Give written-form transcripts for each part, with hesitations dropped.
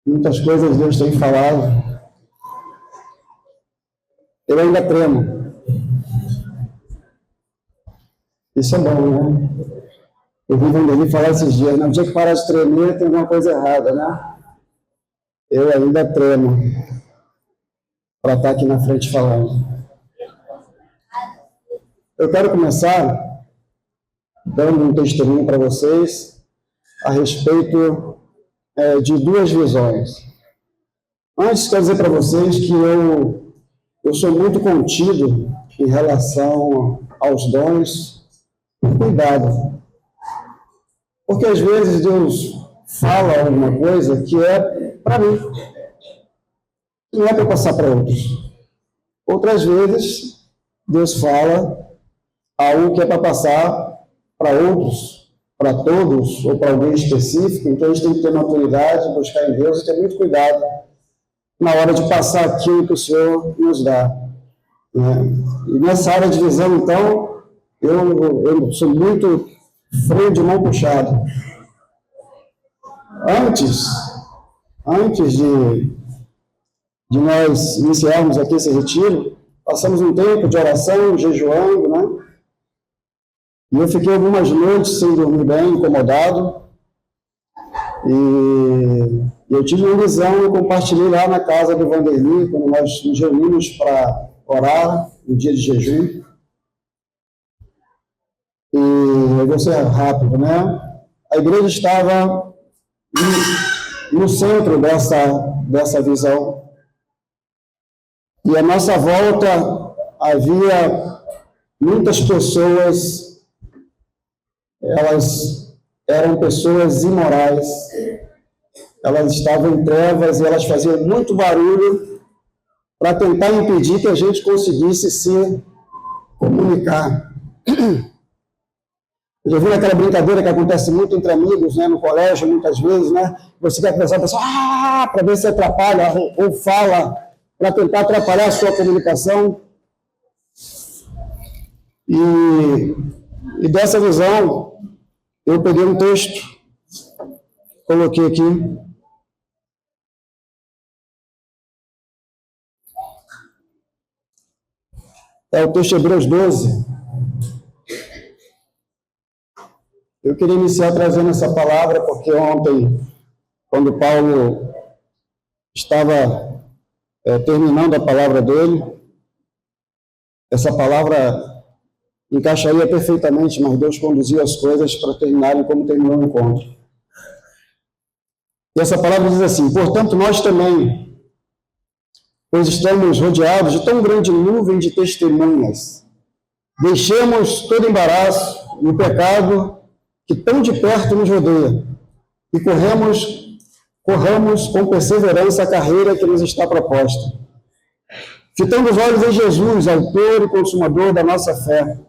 Muitas coisas Deus tem falado. Eu ainda tremo. Isso é bom, né? Eu vi Vanderlei falar esses dias, não tinha que parar de tremer, tem alguma coisa errada, né? Eu ainda tremo para estar aqui na frente falando. Eu quero começar dando um testemunho para vocês a respeito de duas visões. Antes, quero dizer para vocês que eu sou muito contido em relação aos dons. Cuidado. Porque às vezes Deus fala alguma coisa que é para mim, não é para passar para outros. Outras vezes Deus fala algo que é para passar para outros, para todos ou para alguém específico. Então a gente tem que ter maturidade, buscar em Deus e ter muito cuidado na hora de passar aquilo que o Senhor nos dá. E nessa área de visão, então, eu sou muito freio de mão puxado. Antes de nós iniciarmos aqui esse retiro, passamos um tempo de oração, jejuando, né? E eu fiquei algumas noites sem dormir bem, incomodado. E eu tive uma visão, eu compartilhei lá na casa do Vanderlei, quando nós nos reunimos para orar, no dia de jejum. E eu vou ser rápido, né? A igreja estava no centro dessa visão. E à nossa volta havia muitas pessoas, elas eram pessoas imorais, elas estavam em trevas e elas faziam muito barulho para tentar impedir que a gente conseguisse se comunicar. Já viu aquela brincadeira que acontece muito entre amigos, né, no colégio, muitas vezes, né? Você quer conversar com a pessoa, para ver se atrapalha ou fala, para tentar atrapalhar a sua comunicação. E dessa visão, eu peguei um texto, coloquei aqui. É o texto de Hebreus 12. Eu queria iniciar trazendo essa palavra, porque ontem, quando Paulo estava terminando a palavra dele, essa palavra encaixaria perfeitamente, mas Deus conduziu as coisas para terminarem como terminou o encontro. E essa palavra diz assim: portanto, nós também, pois estamos rodeados de tão grande nuvem de testemunhas, deixemos todo embaraço e o pecado que tão de perto nos rodeia, e corramos com perseverança a carreira que nos está proposta. Fitando os olhos em Jesus, autor e consumador da nossa fé,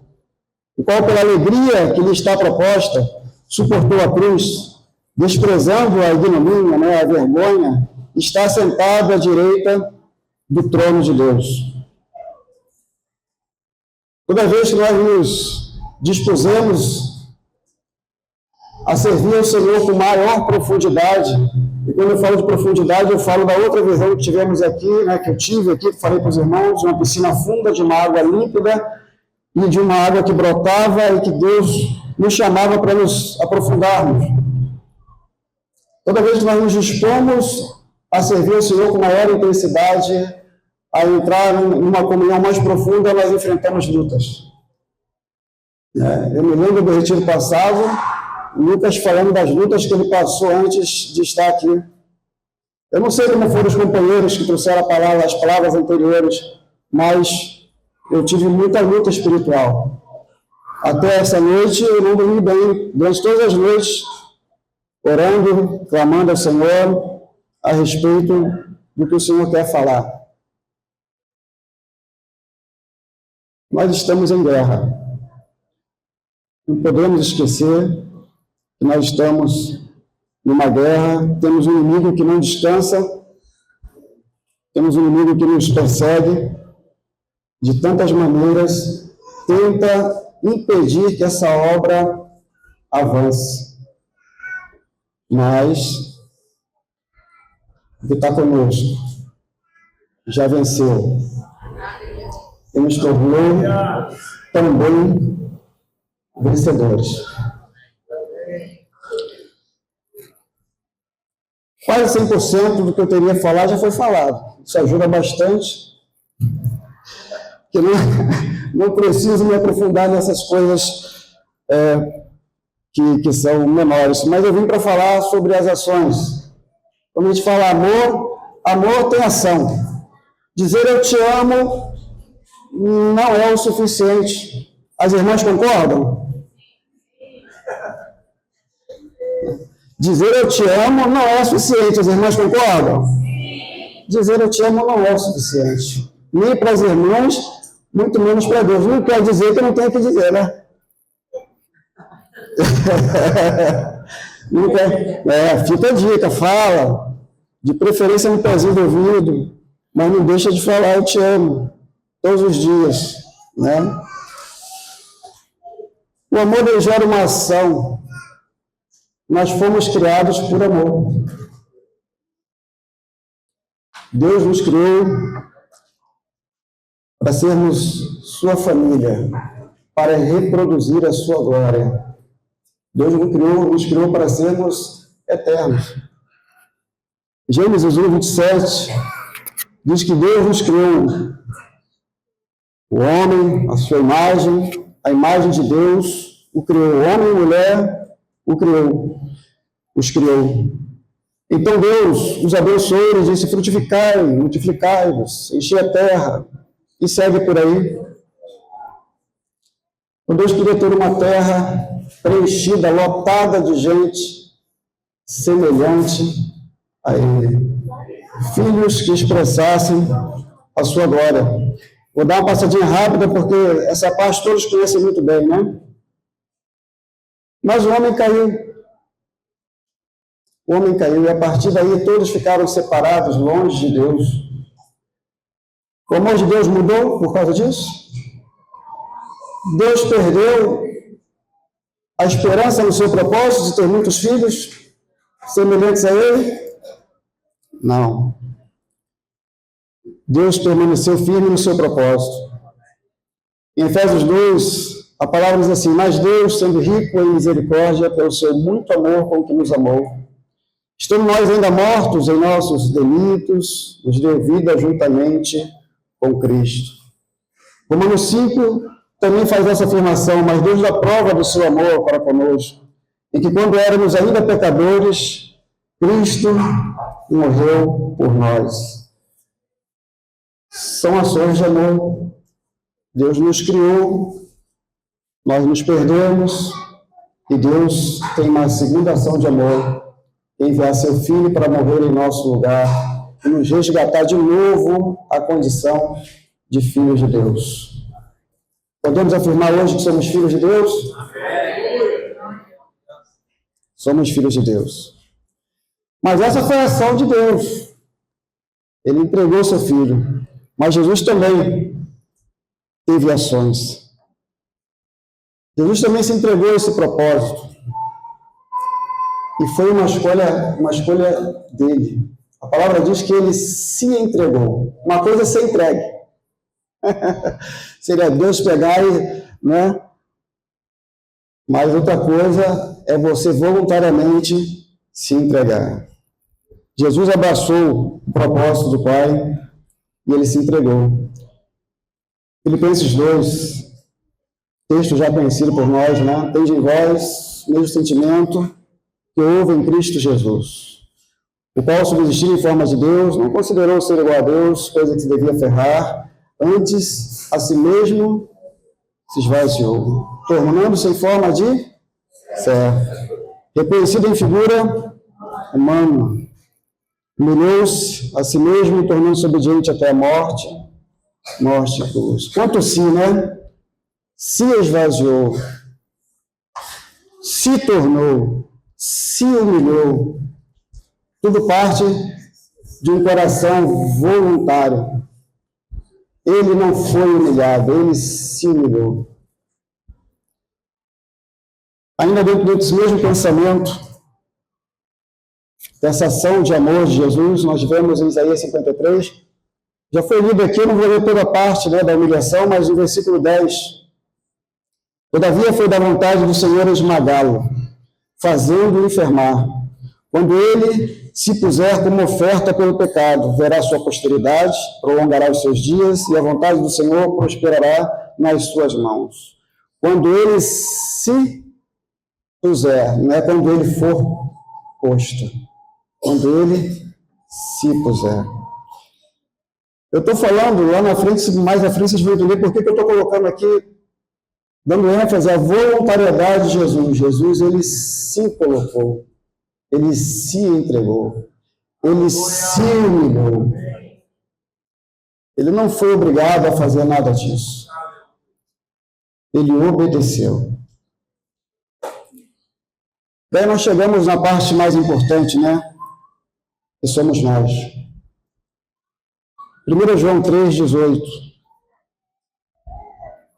o qual, pela alegria que lhe está proposta, suportou a cruz, desprezando a ignomínia, né, a vergonha, está sentado à direita do trono de Deus. Toda vez que nós nos dispusemos a servir ao Senhor com maior profundidade, e quando eu falo de profundidade, eu falo da outra visão que tivemos aqui, né, que eu tive aqui, que falei para os irmãos, uma piscina funda de uma água límpida e de uma água que brotava e que Deus nos chamava para nos aprofundarmos. Toda vez que nós nos dispomos a servir ao Senhor com maior intensidade, a entrar numa comunhão mais profunda, nós enfrentamos lutas. Eu me lembro do retiro passado, Lucas falando das lutas que ele passou antes de estar aqui. Eu não sei como foram os companheiros que trouxeram as palavras anteriores, mas eu tive muita luta espiritual. Até essa noite eu não dormi bem, durante todas as noites, orando, clamando ao Senhor a respeito do que o Senhor quer falar. Nós estamos em guerra. Não podemos esquecer que nós estamos numa guerra, temos um inimigo que não descansa, temos um inimigo que nos persegue de tantas maneiras, tenta impedir que essa obra avance. Mas que está conosco, já venceu e nos tornou também vencedores. Quase 100% do que eu teria falado já foi falado. Isso ajuda bastante. Que não preciso me aprofundar nessas coisas que são menores. Mas eu vim para falar sobre as ações. Quando a gente fala amor, amor tem ação. Dizer eu te amo não é o suficiente. As irmãs concordam? Dizer eu te amo não é o suficiente. As irmãs concordam? Dizer eu te amo não é o suficiente. Nem para as irmãs, muito menos para Deus. Não quer dizer que eu não tenho que dizer, né? Não quer, fica a dica, fala. De preferência no pezinho do ouvido, mas não deixa de falar eu te amo. Todos os dias, né? O amor ele gera uma ação. Nós fomos criados por amor. Deus nos criou para sermos sua família, para reproduzir a sua glória. Deus nos criou para sermos eternos. Gênesis 1:27 diz que Deus nos criou o homem, a sua imagem, a imagem de Deus, o criou. O homem e a mulher, o criou, os criou. Então Deus os abençoou, ele disse, frutificai, multiplicai-vos, enchei a terra, e segue por aí. Então Deus queria ter uma terra preenchida, lotada de gente semelhante a Ele. Filhos que expressassem a sua glória. Vou dar uma passadinha rápida, porque essa parte todos conhecem muito bem, né? Mas o homem caiu. O homem caiu, e a partir daí todos ficaram separados, longe de Deus. O amor de Deus mudou por causa disso? Deus perdeu a esperança no seu propósito de ter muitos filhos semelhantes a Ele? Não. Deus permaneceu firme no seu propósito. Em Efésios 2, a palavra diz assim, mas Deus, sendo rico em misericórdia, pelo seu muito amor com que nos amou, estando nós ainda mortos em nossos delitos, nos deu vida juntamente com Cristo. Romanos 5 também faz essa afirmação, mas Deus dá prova do seu amor para conosco, em que quando éramos ainda pecadores, Cristo morreu por nós. São ações de amor. Deus nos criou, nós nos perdemos, e Deus tem uma segunda ação de amor, enviar seu Filho para morrer em nosso lugar e nos resgatar de novo a condição de filhos de Deus. Podemos afirmar hoje que somos filhos de Deus? Somos filhos de Deus. Mas essa foi a ação de Deus. Ele entregou seu Filho. Mas Jesus também teve ações. Jesus também se entregou a esse propósito. E foi uma escolha dele. A palavra diz que ele se entregou. Uma coisa é ser entregue. Seria Deus pegar e, né? Mas outra coisa é você voluntariamente se entregar. Jesus abraçou o propósito do Pai e ele se entregou. Filipenses 2, texto já conhecido por nós, né? Tende em vós o mesmo sentimento que houve em Cristo Jesus, o qual, subsistindo em forma de Deus, não considerou ser igual a Deus, coisa que se devia aferrar, antes a si mesmo se esvaziou, tornando-se em forma de servo, reconhecido em figura humana, humilhou-se a si mesmo, tornando-se obediente até a morte de cruz. Quanto se, né? Se esvaziou, se tornou, se humilhou. Tudo parte de um coração voluntário. Ele não foi humilhado, ele se humilhou. Ainda dentro desse mesmo pensamento, dessa ação de amor de Jesus, nós vemos em Isaías 53. Já foi lido aqui, não vou ler toda a parte, né, da humilhação, mas no versículo 10. Todavia foi da vontade do Senhor esmagá-lo, fazendo-o enfermar. Quando ele se puser como oferta pelo pecado, verá sua posteridade, prolongará os seus dias, e a vontade do Senhor prosperará nas suas mãos. Quando ele se puser, não é quando ele for posto, quando ele se puser. Eu estou falando lá na frente, mais à frente vocês vão entender por que eu estou colocando aqui, dando ênfase à voluntariedade de Jesus. Jesus, ele se colocou, ele se entregou, ele se humilhou. Ele não foi obrigado a fazer nada disso. Ele obedeceu. Daí nós chegamos na parte mais importante, né? Que somos nós. 1 João 3,18.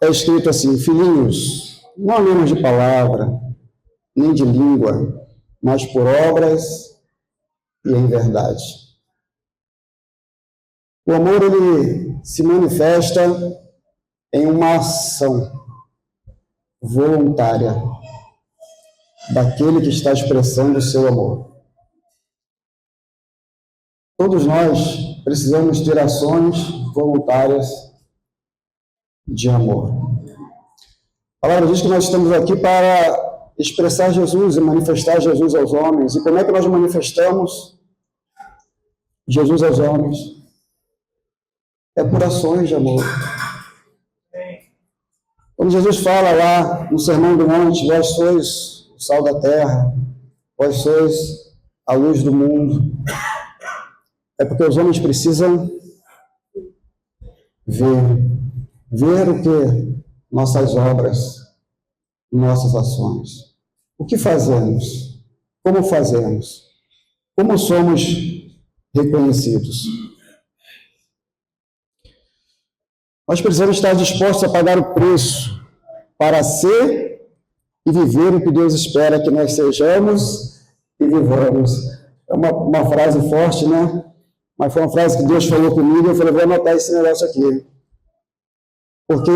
É escrito assim: filhinhos, não amemos de palavra, nem de língua, mas por obras e em verdade. O amor, ele se manifesta em uma ação voluntária daquele que está expressando o seu amor. Todos nós precisamos ter ações voluntárias de amor. A palavra diz que nós estamos aqui para expressar Jesus e manifestar Jesus aos homens. E como é que nós manifestamos Jesus aos homens? É por ações de amor. Quando Jesus fala lá no Sermão do Monte, vós sois o sal da terra, vós sois a luz do mundo, é porque os homens precisam ver o que? Nossas obras, nossas ações. O que fazemos? Como fazemos? Como somos reconhecidos? Nós precisamos estar dispostos a pagar o preço para ser e viver o que Deus espera que nós sejamos e vivamos. É uma frase forte, né? Mas foi uma frase que Deus falou comigo e eu falei, vou anotar esse negócio aqui. Porque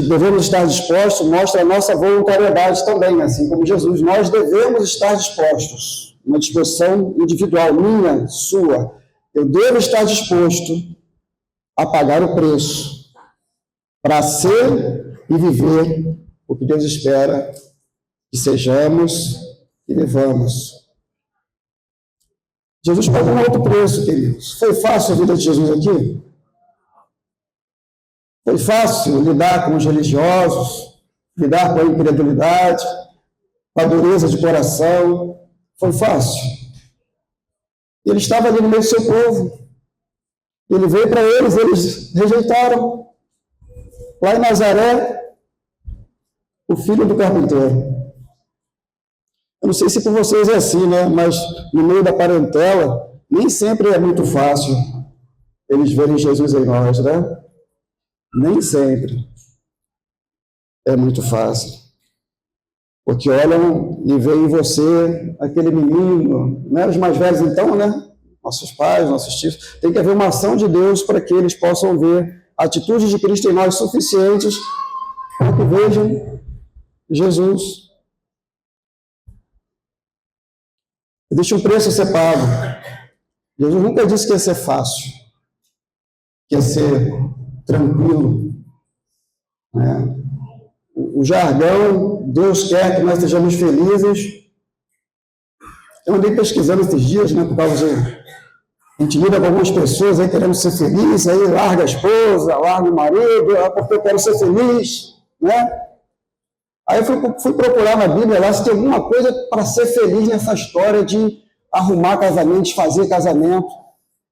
devemos estar dispostos mostra a nossa voluntariedade também, assim como Jesus. Nós devemos estar dispostos, uma disposição individual, minha, sua. Eu devo estar disposto a pagar o preço para ser e viver o que Deus espera que sejamos e vivamos. Jesus pagou um outro preço, queridos. Foi fácil a vida de Jesus aqui? Foi fácil lidar com os religiosos, lidar com a incredulidade, com a dureza de coração? Foi fácil. Ele estava ali no meio do seu povo. Ele veio para eles rejeitaram. Lá em Nazaré, o filho do carpinteiro. Eu não sei se por vocês é assim, né? Mas no meio da parentela, nem sempre é muito fácil eles verem Jesus em nós, né? Nem sempre é muito fácil. Porque olham e veem em você aquele menino, né? Os mais velhos então, né? Nossos pais, nossos tios. Tem que haver uma ação de Deus para que eles possam ver a atitude de Cristo em nós suficientes para que vejam Jesus. Existe um preço a ser pago. Jesus nunca disse que ia ser fácil, que ia ser tranquilo. Né? O jargão, Deus quer que nós sejamos felizes. Eu andei pesquisando esses dias, né, por causa de... A gente lida com algumas pessoas aí querendo ser feliz, aí larga a esposa, larga o marido, porque eu quero ser feliz, né? Aí eu fui procurar na Bíblia lá se tem alguma coisa para ser feliz nessa história de arrumar casamentos, fazer casamento.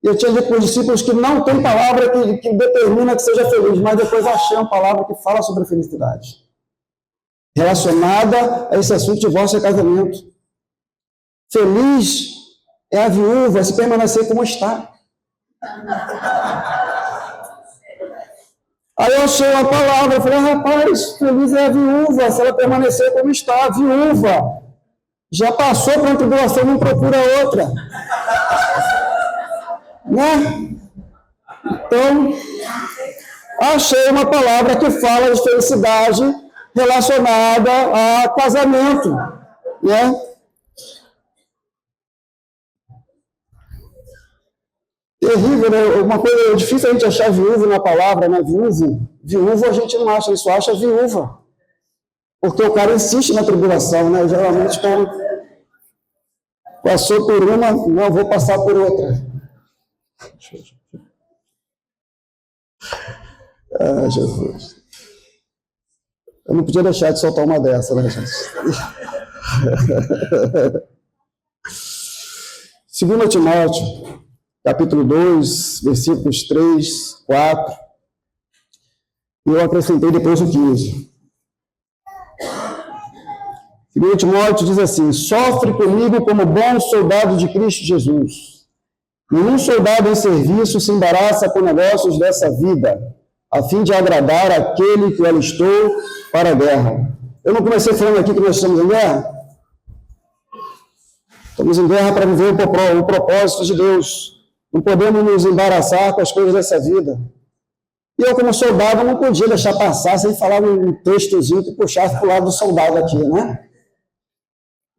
E eu tinha dito para os discípulos que não tem palavra que determina que seja feliz, mas depois achei uma palavra que fala sobre a felicidade, relacionada a esse assunto de divórcio e casamento. Feliz é a viúva se permanecer como está. Aí eu achei uma palavra, eu falei, rapaz, feliz é a viúva se ela permanecer como está, a viúva. Já passou por uma tribulação, não procura outra. Né? Então, achei uma palavra que fala de felicidade relacionada a casamento, né? Terrível, né? Uma coisa difícil a gente achar viúvo na palavra, né? Viúvo a gente não acha, isso acha viúva. Porque o cara insiste na tribulação, né? Geralmente o cara passou por uma, não, vou passar por outra. Ah, Jesus. Eu não podia deixar de soltar uma dessa, né, gente? 2 Timóteo, capítulo 2, versículos 3, 4. E eu acrescentei depois o 15. 2 Timóteo diz assim: sofre comigo como bom soldado de Cristo Jesus. Nenhum soldado em serviço se embaraça com negócios dessa vida, a fim de agradar aquele que o alistou para a guerra. Eu não comecei falando aqui que nós estamos em guerra? Estamos em guerra para viver o propósito de Deus. Não podemos nos embaraçar com as coisas dessa vida. E eu, como soldado, não podia deixar passar sem falar um textozinho que puxasse para o lado do soldado aqui, né?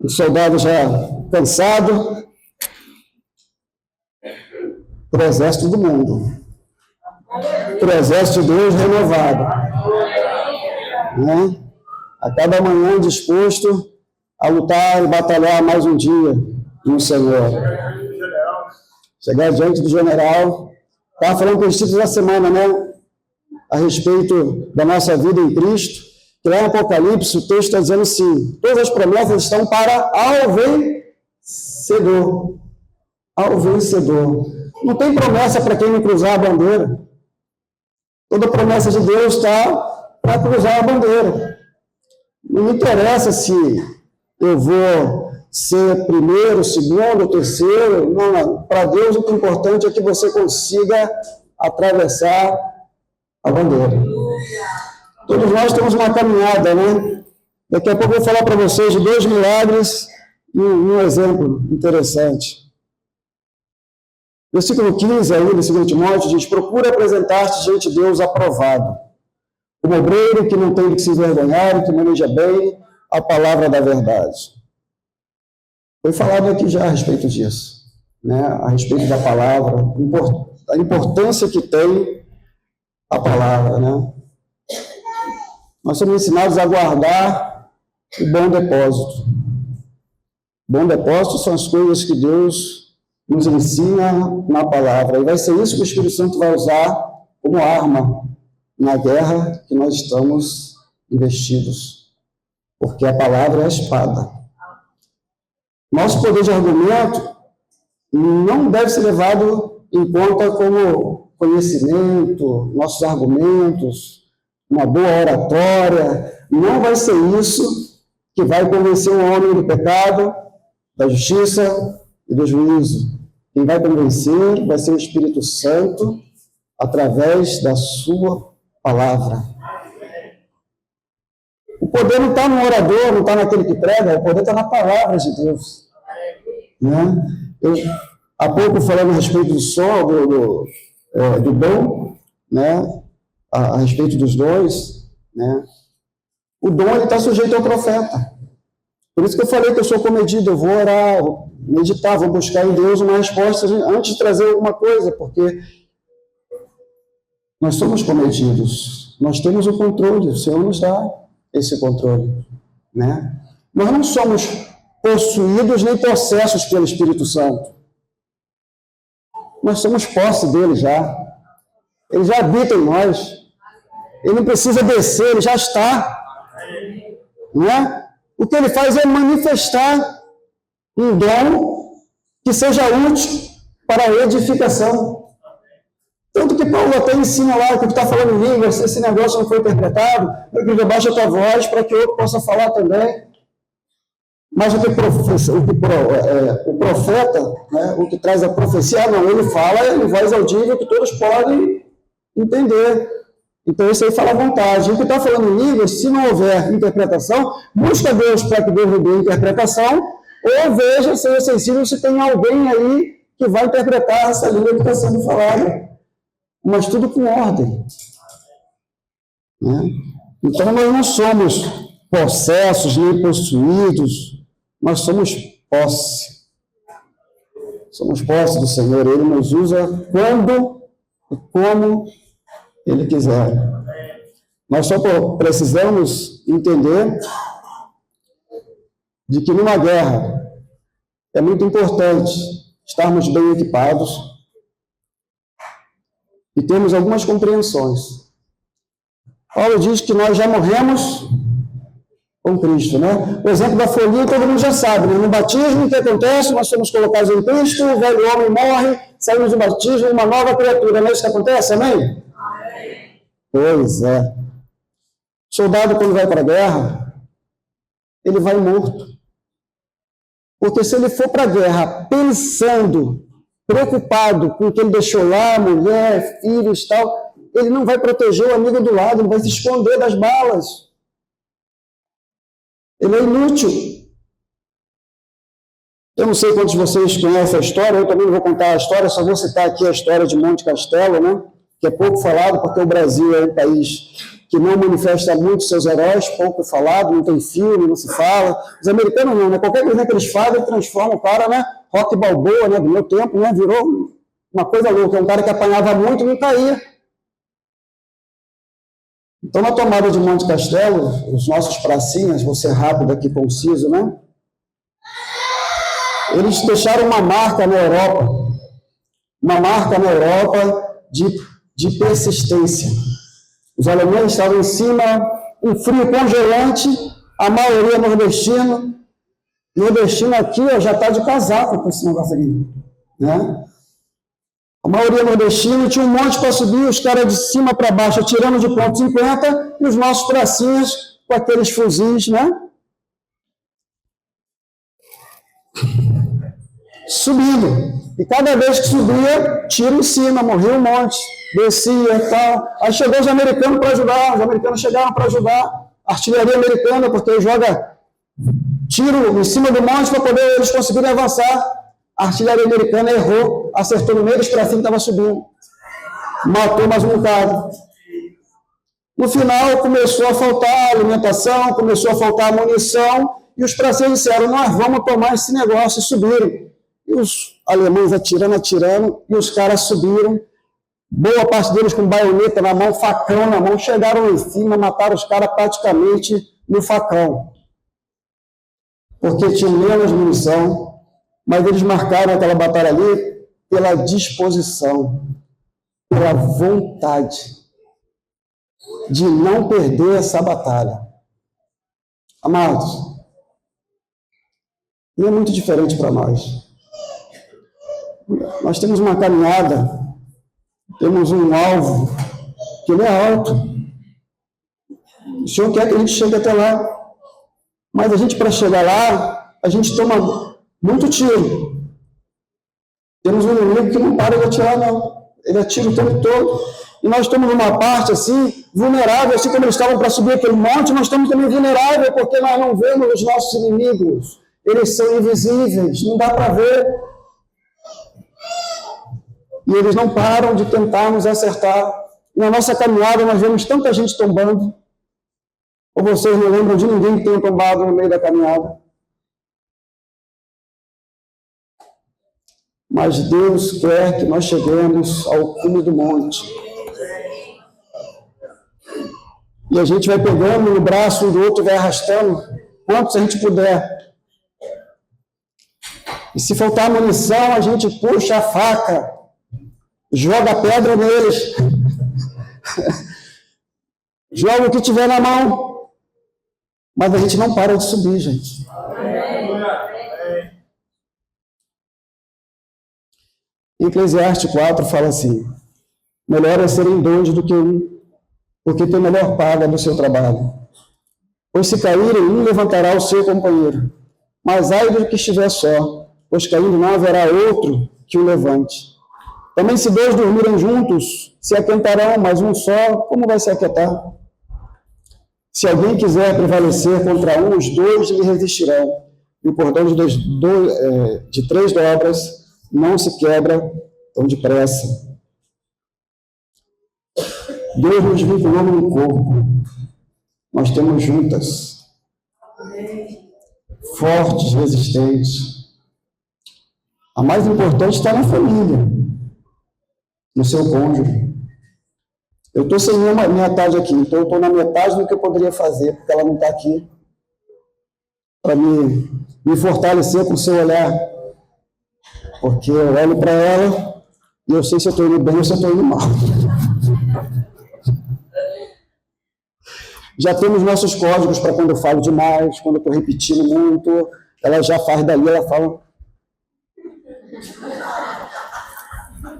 O soldado já cansado, para o exército do mundo, para o exército de Deus renovado, né? A cada manhã disposto a lutar e batalhar mais um dia no Senhor. Chegar diante do general, estava falando com os títulos da semana, né? A respeito da nossa vida em Cristo, que lá em Apocalipse o texto está dizendo assim: todas as promessas estão para ao vencedor. Ao vencedor. Não tem promessa para quem não cruzar a bandeira. Toda promessa de Deus está para cruzar a bandeira. Não me interessa se eu vou ser primeiro, segundo, terceiro. Não. Para Deus o que é importante é que você consiga atravessar a bandeira. Todos nós temos uma caminhada, né? Daqui a pouco eu vou falar para vocês de 2 milagres e um exemplo interessante. Versículo 15, ainda, 2 Timóteo, diz: procura apresentar-te diante de Deus aprovado, como obreiro que não tem de que se envergonhar e que maneja bem a palavra da verdade. Foi falado aqui já a respeito disso, né? A respeito da palavra, a importância que tem a palavra, né? Nós somos ensinados a guardar o bom depósito. Bom depósito são as coisas que Deus nos ensina na palavra. E vai ser isso que o Espírito Santo vai usar como arma na guerra que nós estamos investidos. Porque a palavra é a espada. Nosso poder de argumento não deve ser levado em conta como conhecimento, nossos argumentos, uma boa oratória. Não vai ser isso que vai convencer o homem do pecado, da justiça e do juízo. Quem vai convencer vai ser o Espírito Santo através da sua palavra. O poder não está no orador, não está naquele que prega, o poder está na palavra de Deus. Né? Eu, há pouco, falando a respeito do som, do dom, né? A respeito dos dons, né? O dom está sujeito ao profeta. Por isso que eu falei que eu sou comedido, eu vou orar, vou meditar, vou buscar em Deus uma resposta antes de trazer alguma coisa, porque nós somos comedidos, nós temos o controle, o Senhor nos dá esse controle, né? Nós não somos possuídos nem possessos pelo Espírito Santo. Nós somos posse dele já. Ele já habita em nós. Ele não precisa descer, ele já está. Não é? O que ele faz é manifestar um dom que seja útil para a edificação. Tanto que Paulo até ensina lá que está falando em línguas, se esse negócio não foi interpretado, eu baixa a tua voz para que outro possa falar também. Mas o profeta, né, o que traz a profecia, não, ele fala em voz audível que todos podem entender. Então, isso aí fala à vontade. O que está falando em línguas, se não houver interpretação, busca Deus para que Deus lhe dê interpretação, ou veja, seja sensível, se tem alguém aí que vai interpretar essa língua que está sendo falada. Mas tudo com ordem. Né? Então, nós não somos possessos nem possuídos, nós somos posse. Somos posse do Senhor. Ele nos usa quando e como Ele quiser. Nós só precisamos entender de que numa guerra é muito importante estarmos bem equipados e termos algumas compreensões. Paulo diz que nós já morremos com Cristo, né? O exemplo da folia todo mundo já sabe, né? No batismo, o que acontece? Nós somos colocados em Cristo, o velho homem morre, saímos do batismo, uma nova criatura, não é isso que acontece, amém? Amém. Pois é. O soldado, quando vai para a guerra, ele vai morto. Porque se ele for para a guerra pensando, preocupado com o que ele deixou lá, mulher, filhos e tal, ele não vai proteger o amigo do lado, ele vai se esconder das balas. Ele é inútil. Eu não sei quantos de vocês conhecem a história, eu também não vou contar a história, só vou citar aqui a história de Monte Castelo, né? Que é pouco falado, porque o Brasil é um país que não manifesta muito seus heróis, pouco falado, não tem filme, não se fala. Os americanos não, né? Qualquer coisa que eles fazem, eles transformam o cara, né? Rock Balboa, né? Do meu tempo, né? Virou uma coisa louca. É um cara que apanhava muito e não caía. Então, na tomada de Monte Castelo, os nossos pracinhas, vou ser rápido aqui, conciso, né? Eles deixaram uma marca na Europa. Uma marca na Europa de persistência. Os alemães estavam em cima, um frio congelante, a maioria nordestino. Nordestino aqui ó, já está de casaco com esse negócio aqui. Né? A maioria nordestina tinha um monte para subir, os caras de cima para baixo atirando de ponto 50 e os nossos pracinhas com aqueles fuzis, né? Subindo. E cada vez que subia, tiro em cima, morria um monte, descia e tal. Aí chegou os americanos para ajudar, os americanos chegaram para ajudar. Artilharia americana, porque joga tiro em cima do monte para poder eles conseguirem avançar. A artilharia americana errou, acertou no meio dos pracinhos que estava subindo. Matou mais um bocado. No final, começou a faltar alimentação, começou a faltar munição, e os pracinhos disseram, nós vamos tomar esse negócio, e subiram. E os alemães atirando, e os caras subiram, boa parte deles com baioneta na mão, facão na mão, chegaram lá em cima, mataram os caras praticamente no facão. Porque tinham menos munição, mas eles marcaram aquela batalha ali pela disposição, pela vontade de não perder essa batalha. Amados, e é muito diferente para nós. Nós temos uma caminhada, temos um alvo que não é alto. O Senhor quer que a gente chegue até lá. Mas a gente, para chegar lá, a gente toma muito tiro. Temos um inimigo que não para de atirar, não. Ele atira o tempo todo. E nós estamos numa parte, assim, vulnerável, assim como eles estavam para subir aquele monte, nós estamos também vulneráveis, porque nós não vemos os nossos inimigos. Eles são invisíveis, não dá para ver. E eles não param de tentar nos acertar. Na nossa caminhada, nós vemos tanta gente tombando. Ou vocês não lembram de ninguém que tenha tombado no meio da caminhada? Mas Deus quer que nós cheguemos ao cume do monte. E a gente vai pegando no braço um do outro, vai arrastando, quantos a gente puder. E se faltar munição, a gente puxa a faca, joga a pedra neles, joga o que tiver na mão. Mas a gente não para de subir, gente. Eclesiastes 4 fala assim, melhor é serem dois do que um, porque tem melhor paga do seu trabalho. Pois se caírem, um levantará o seu companheiro. Mas ai do que estiver só, pois caindo não haverá outro que o levante. Também se dois dormirem juntos, se aquentarão, mas um só, como vai se aquietar? Se alguém quiser prevalecer contra um, os dois lhe resistirão. e o cordão de 3 dobras não se quebra tão depressa. Deus nos vinculou no corpo. Nós temos juntas, fortes, resistentes. A mais importante está na família, no seu cônjuge. Eu estou sem minha metade aqui, então eu estou na metade do que eu poderia fazer, porque ela não está aqui para me fortalecer com o seu olhar. Porque eu olho para ela e eu sei se eu estou indo bem ou se eu estou indo mal. Já temos nossos códigos para quando eu falo demais, quando eu estou repetindo muito, ela já faz dali, ela fala.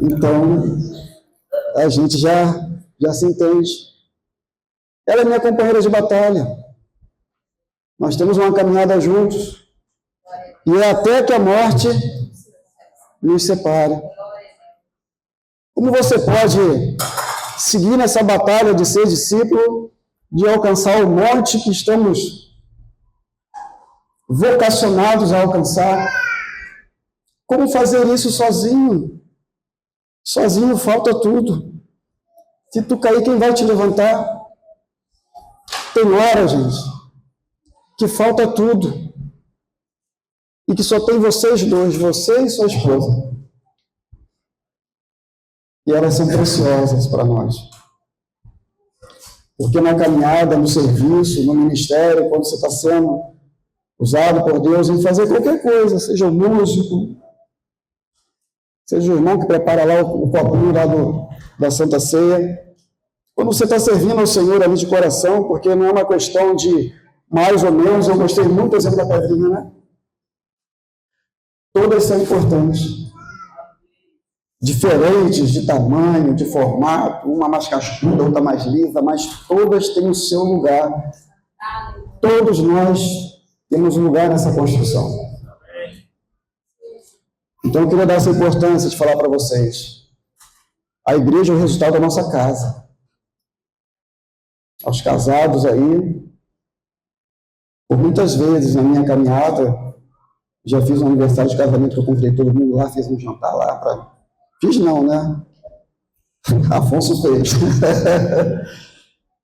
Então, a gente já se entende. Ela é minha companheira de batalha. Nós temos uma caminhada juntos. E é até que a morte nos separe. Como você pode seguir nessa batalha de ser discípulo, de alcançar o monte que estamos vocacionados a alcançar? Como fazer isso sozinho? Sozinho falta tudo. Se tu cair, quem vai te levantar? Tem hora, gente, que falta tudo. E que só tem vocês dois, você e sua esposa. E elas são preciosas para nós. Porque na caminhada, no serviço, no ministério, quando você está sendo usado por Deus em fazer qualquer coisa, seja um músico, seja o irmão que prepara lá o copinho lá da Santa Ceia, quando você está servindo ao Senhor ali de coração, porque não é uma questão de mais ou menos, eu gostei muito do exemplo da pedrinha, né? Todas são importantes. Diferentes de tamanho, de formato, uma mais cascuda, outra mais lisa, mas todas têm o seu lugar. Todos nós temos um lugar nessa construção. Então eu queria dar essa importância de falar para vocês. A igreja é o resultado da nossa casa. Aos casados aí, por muitas vezes na minha caminhada, já fiz um aniversário de casamento que eu convidei todo mundo lá, fiz um jantar lá para... Fiz não, né? Afonso fez.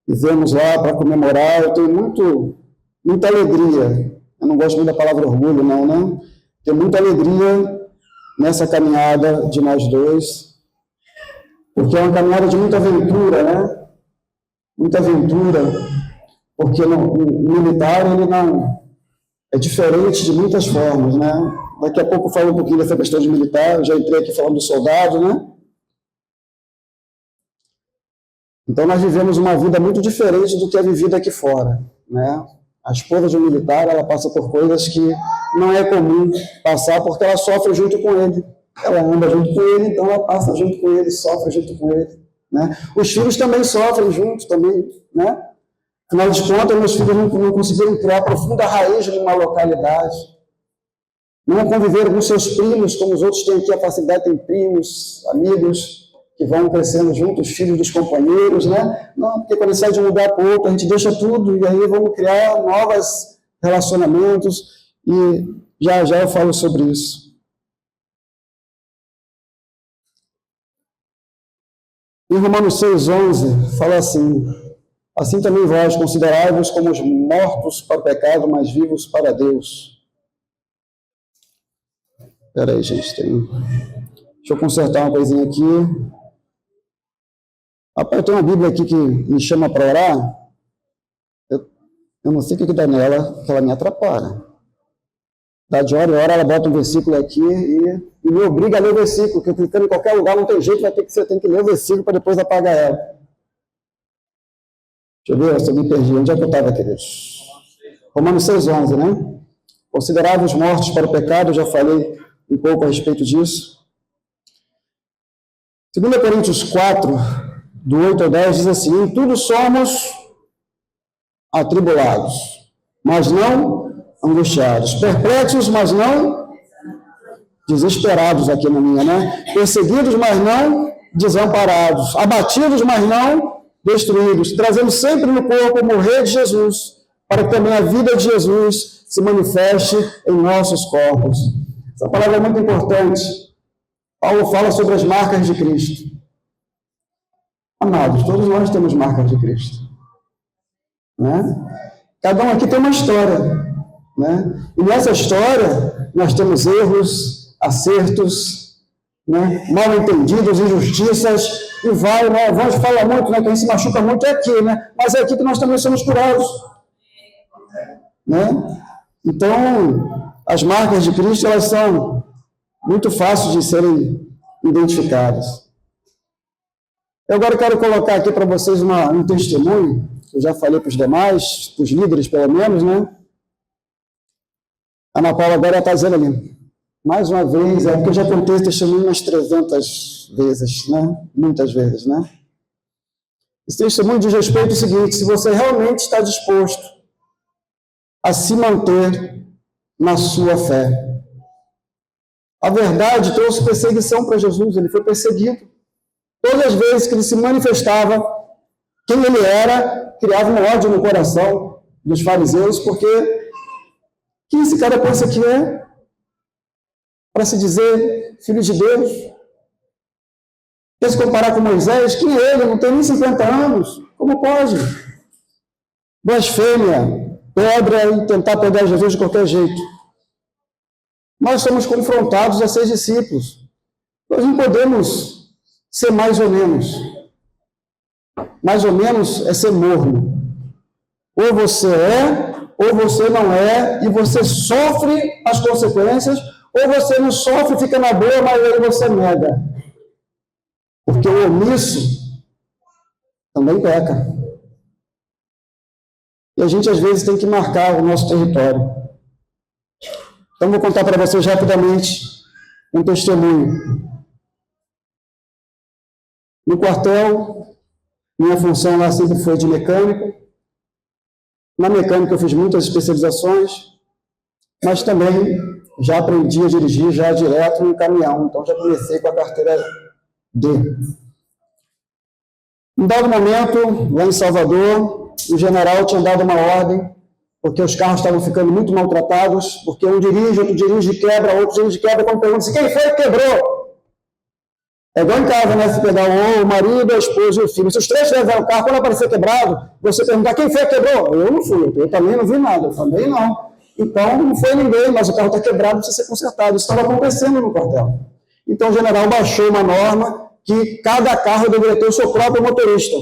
Fizemos lá para comemorar. Eu tenho muita alegria. Eu não gosto muito da palavra orgulho, não, né? Tenho muita alegria nessa caminhada de nós dois, porque é uma caminhada de muita aventura, né? Muita aventura, porque o militar, ele não... É diferente de muitas formas, né? Daqui a pouco eu falo um pouquinho dessa questão de militar, eu já entrei aqui falando do soldado, né? Então nós vivemos uma vida muito diferente do que é vivida aqui fora, né? A esposa de um militar, ela passa por coisas que não é comum passar, porque ela sofre junto com ele. Ela anda junto com ele, então ela passa junto com ele, sofre junto com ele, né? Os filhos também sofrem juntos, também, né? Afinal de contas, meus filhos não conseguiram criar profunda raiz em uma localidade. Não conviveram com seus primos, como os outros têm aqui a facilidade, tem primos, amigos, que vão crescendo juntos, filhos dos companheiros, né? Não, porque quando sai de um lugar para o outro, a gente deixa tudo e aí vamos criar novos relacionamentos e já eu falo sobre isso. Em Romanos 6,11, fala assim: assim também vós, considerai-vos como os mortos para o pecado, mas vivos para Deus. Espera aí, gente, deixa eu consertar uma coisinha aqui. Rapaz, tem uma Bíblia aqui que me chama para orar. Eu não sei o que dá nela, que ela me atrapalha. Dá de hora em hora, ela bota um versículo aqui e me obriga a ler o versículo, porque clicando em qualquer lugar não tem jeito, você tem que ler o versículo para depois apagar ela. Deixa eu ver se eu me perdi. Onde é que eu estava, queridos? Romanos 6,11, né? Considerai-vos mortos para o pecado, eu já falei um pouco a respeito disso. 2 Coríntios 4, do 8 ao 10, diz assim: em tudo somos atribulados, mas não angustiados, perplexos, mas não desesperados, aqui na minha, né? Perseguidos, mas não desamparados, abatidos, mas não destruídos, trazendo sempre no corpo o morrer de Jesus, para que também a vida de Jesus se manifeste em nossos corpos. Essa palavra é muito importante. Paulo fala sobre as marcas de Cristo. Amados, todos nós temos marcas de Cristo. Né? Cada um aqui tem uma história. Né? E nessa história, nós temos erros, acertos, né? Mal entendidos, injustiças, e vai, né? Vamos falar muito, né? Quem se machuca muito é aqui, né? Mas é aqui que nós também somos curados. Né? Então, as marcas de Cristo, elas são muito fáceis de serem identificadas. Eu agora quero colocar aqui para vocês um testemunho, que eu já falei para os demais, para os líderes pelo menos, né? A Ana Paula agora está dizendo ali, mais uma vez, porque eu já contei esse testemunho umas 300 vezes, né? Muitas vezes, né? Esse testemunho diz respeito ao seguinte: se você realmente está disposto a se manter na sua fé. A verdade trouxe perseguição para Jesus, ele foi perseguido. Todas as vezes que ele se manifestava, quem ele era, criava um ódio no coração dos fariseus, porque quem esse cara pensa que é? Para se dizer filho de Deus? Quer se comparar com Moisés? Quem é ele? Não tem nem 50 anos. Como pode? Blasfêmia, pedra e tentar pegar Jesus de qualquer jeito. Nós somos confrontados a ser discípulos. Nós não podemos ser mais ou menos. Mais ou menos é ser morno. Ou você é, ou você não é, e você sofre as consequências, ou você não sofre, fica na boa, mas aí você nega. Porque o omisso também peca. E a gente, às vezes, tem que marcar o nosso território. Então, vou contar para vocês rapidamente um testemunho. No quartel, minha função lá sempre foi de mecânico. Na mecânica eu fiz muitas especializações, mas também já aprendi a dirigir já direto no caminhão. Então, já comecei com a carteira D. Em dado momento, lá em Salvador, o general tinha dado uma ordem, porque os carros estavam ficando muito maltratados, porque um dirige, outro dirige, quebra, outro dirige, quebra, quando pergunta assim, quem foi que quebrou? É igual em casa, né? Se pegar o marido, a esposa e o filho. Se os três levaram o carro, quando aparecer quebrado, você perguntar quem foi que quebrou? Eu não fui, eu também não vi nada, eu também não. Então, não foi ninguém, mas o carro está quebrado, precisa ser consertado. Isso estava acontecendo no quartel. Então, o general baixou uma norma que cada carro deveria ter o seu próprio motorista.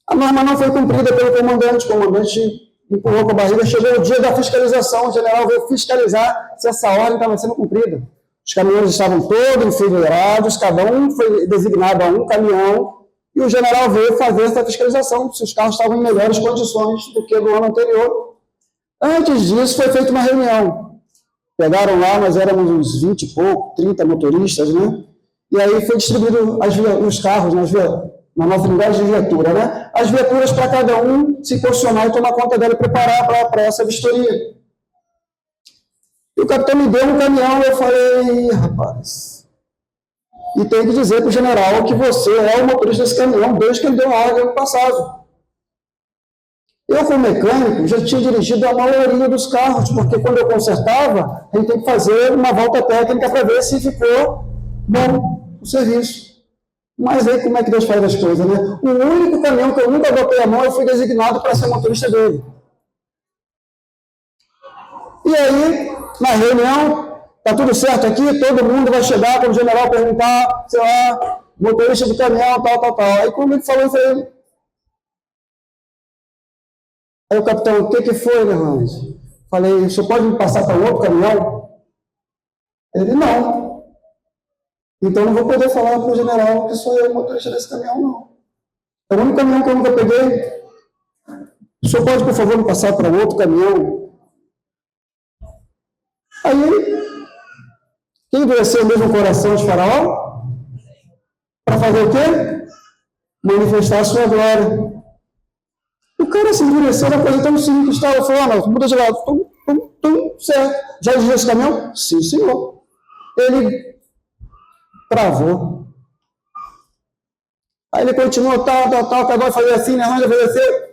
A norma não foi cumprida pelo comandante. O comandante empurrou com a barriga. Chegou o dia da fiscalização. O general veio fiscalizar se essa ordem estava sendo cumprida. Os caminhões estavam todos enfileirados, cada um foi designado a um caminhão, e o general veio fazer essa fiscalização, se os carros estavam em melhores condições do que no ano anterior. Antes disso, foi feita uma reunião. Pegaram lá, nós éramos uns 20 e pouco, 30 motoristas, né? E aí foi distribuído os carros, na nossa linguagem de viatura, né? As viaturas para cada um se posicionar e tomar conta dela e preparar para essa vistoria. E o capitão me deu um caminhão, eu falei, rapaz, e tem que dizer para o general que você é o motorista desse caminhão, desde que ele deu a ordem no passado. Eu, como mecânico, já tinha dirigido a maioria dos carros, porque quando eu consertava, a gente tem que fazer uma volta técnica para ver se ficou bom o serviço. Mas aí como é que Deus faz as coisas, né? O único caminhão que eu nunca botei a mão, eu fui designado para ser motorista dele. E aí, na reunião, tá tudo certo aqui, todo mundo vai chegar para o general perguntar, sei lá, motorista do caminhão, tal. Aí quando ele falou, eu falei... Aí o capitão, o que foi, Leandro? Falei, o senhor pode me passar para outro caminhão? Ele, não. Então não vou poder falar para o general que sou eu o motorista desse caminhão, não. É o único caminhão que eu nunca peguei. O senhor pode, por favor, me passar para outro caminhão? Aí, quem endureceu o mesmo coração de Faraó? Para fazer o quê? Manifestar a sua glória. O cara se endureceu na coisa tão simples, estava falando, muda de lado, certo. Já dirigiu esse caminhão? Sim, senhor. Ele travou. Aí ele continuou, tal, acabou de fazer assim, né? Onde fazer assim?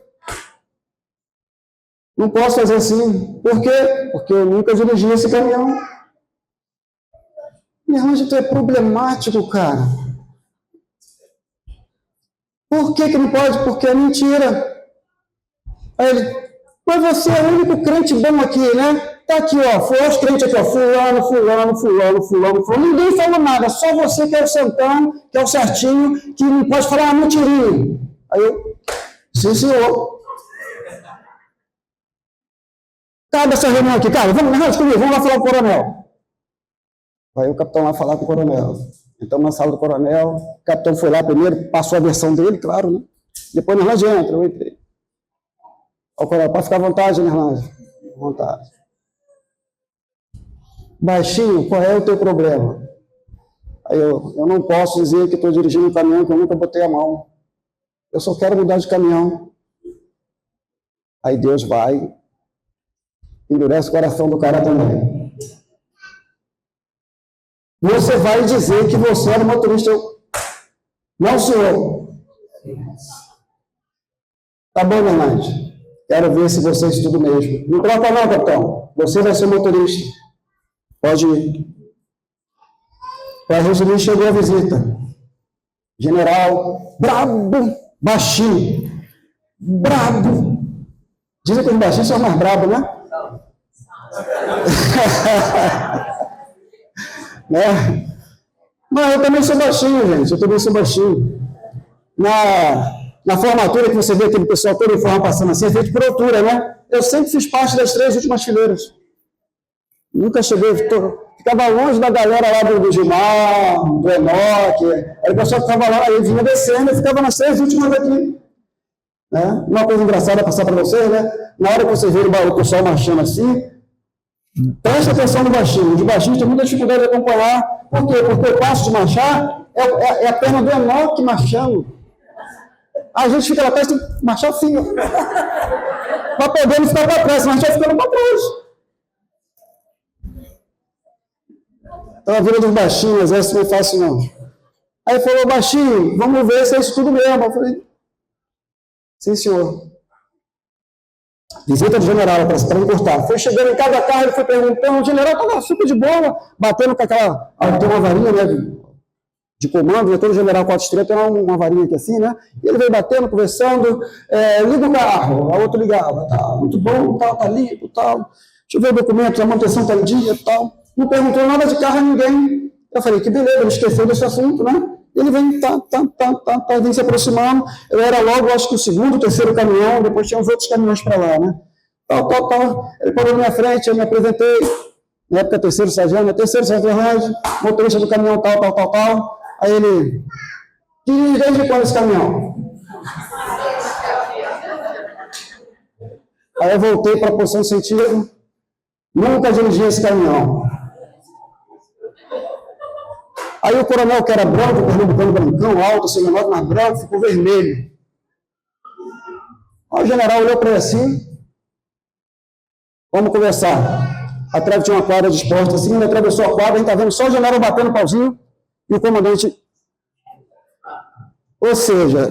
Não posso fazer assim. Por quê? Porque eu nunca dirigi esse caminhão. Meu irmão, tu é problemático, cara. Por que não pode? Porque é mentira. Aí ele, mas você é o único crente bom aqui, né? Tá aqui, ó, foi os crentes aqui, ó, fulano. Ninguém falou nada, só você que é o santão, que é o certinho, que não pode falar uma mentirinha. Aí eu, sim, senhor. Acaba essa reunião aqui, cara, vamos lá falar com o coronel. Aí o capitão lá falar com o coronel. Então, na sala do coronel, o capitão foi lá primeiro, passou a versão dele, claro, né? Depois nós lá entra, eu entrei. O coronel, pode ficar à vontade, né, Irlande? À vontade. Baixinho, qual é o teu problema? Aí eu não posso dizer que estou dirigindo um caminhão que eu nunca botei a mão. Eu só quero mudar de caminhão. Aí Deus vai, endurece o coração do cara também. Você vai dizer que você era motorista. Não, senhor. Tá bom, Bernardo. Quero ver se você estuda mesmo. Não troca não, capitão. Você vai ser motorista. Pode ir. Para resumir, chegou a visita. General, brabo, baixinho. Brabo. Dizem que os baixinhos são mais brabos, né? Né? Mas eu também sou baixinho, gente. Eu também sou baixinho. Na formatura que você vê aquele pessoal todo em forma passando assim, é feito por altura, né? Eu sempre fiz parte das 3 últimas fileiras. Nunca cheguei, ficava longe da galera lá do Gilmar, do Enoque. Aí o pessoal ficava lá, aí vinha descendo e ficava nas 3 últimas aqui. Né? Uma coisa engraçada passar para vocês, né? Na hora que você vê o pessoal marchando assim, preste atenção no baixinho. O de baixinho tem muita dificuldade de acompanhar. Por quê? Porque o passo de marchar é a perna do Enoque marchando. A gente fica lá atrás, tem que marchar fino. Para poder não ficar para trás, senão a gente vai ficando para trás. Então a vida dos baixinhos, essa não é fácil não. Aí falou, baixinho, vamos ver se é isso tudo mesmo. Eu falei, sim, senhor. Visita do general para encurtar. Foi chegando em cada carro, ele foi perguntando, o general estava super de boa, batendo com aquela. Tem uma varinha, né? De comando, né? Todo general 4 estrelas tem uma varinha aqui assim, né? E ele veio batendo, conversando, liga o carro, a outra ligava, tá, muito bom, tal, tá limpo, tal. Deixa eu ver o documento, a manutenção está em dia, tal. Não perguntou nada de carro a ninguém. Eu falei, que beleza, ele esqueceu desse assunto, né? Ele vem, vem se aproximando. Eu era logo, acho que o 2º, 3º caminhão, depois tinha uns outros caminhões para lá, né? Tal. Ele parou na minha frente, eu me apresentei. Na época, 3º sargento, 3º sargento, motorista do caminhão, tal. Aí ele, dirige desde quando esse caminhão? Aí eu voltei para a posição de sentido, nunca dirigi esse caminhão. Aí o coronel, que era branco, pernambucano brancão, alto, sem menor, mas branco, ficou vermelho. Aí o general olhou para ele assim, vamos conversar. Atrás tinha uma quadra de esporte assim, ele atravessou a quadra, a gente está vendo só o general batendo pauzinho, e o comandante, ou seja,